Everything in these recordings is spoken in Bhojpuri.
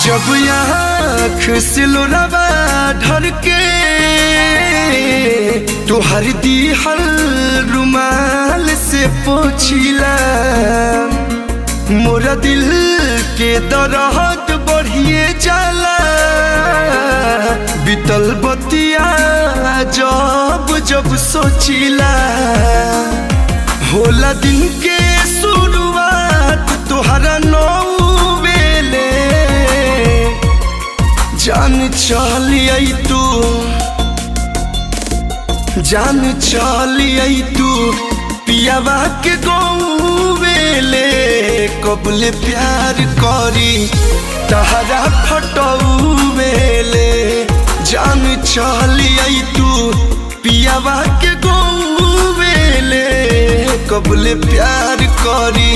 जब आँख से लोरावा ढर के तोहर दिहल रुमाल से पोछिला मोरा दिल के दर्द बढ़िए जाला। बीतल बतिया जब जब सोचिला होला दिन के शुरुआत तोहरा नौ बेले जान चलिए तू पियावा के गौवेले कबले प्यार करी तहरा फटौवेले जान चलिए तू पियावा के गौवेले कबले प्यार करी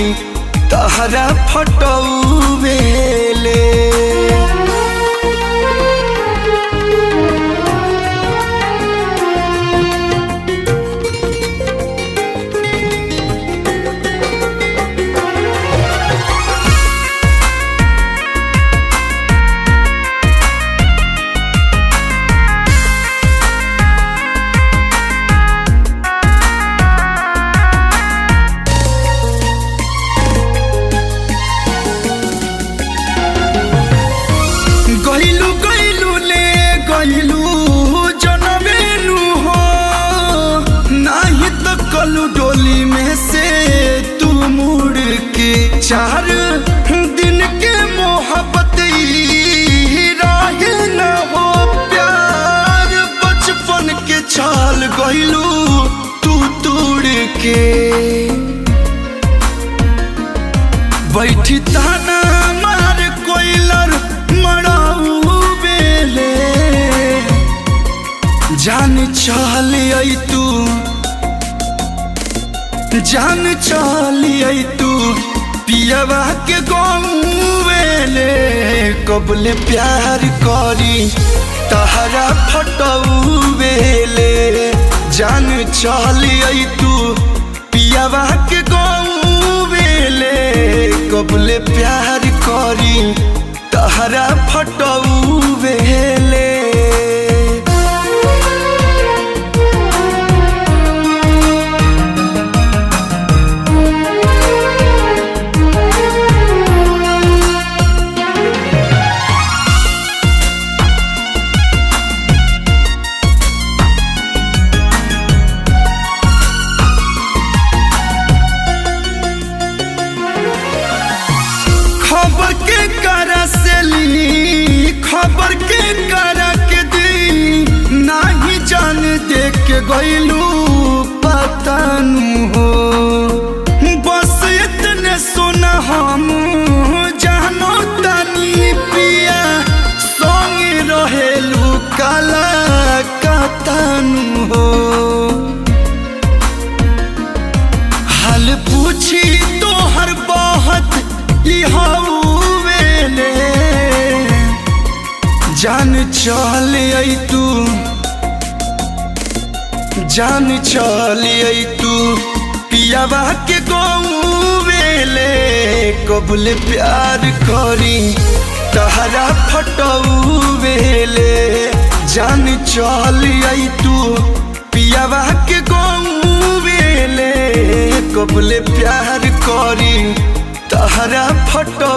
तहरा फटौवेले। डोली में से तू मुड़ के 4 दिन के मोहब्बत रहे न हो प्यार बचपन के छाल गइलू तू तोड़ के बैठी ताना मार कोइलर मराऊ बेले जान चलिए तू पियावा के गौवेले कबले प्यार करी तहरा फटौवेले जान चलिए तू पियावा के गौवेले कबले प्यार करी तहरा फटौवेले। खबर के करा के दी नाही जान देख के गइलू पतानु हो बस इतने सुना हम जानो तानी पिया संग रहेलू काला कतानु हो हाल पूछी तोहर बहुत वेले जान चलिए तू पियावा के गौवेले कबले प्यार करी तहरा फटौवेले जान चलिए तू पियावा के गौवेले कबले प्यार करी तहरा फटौ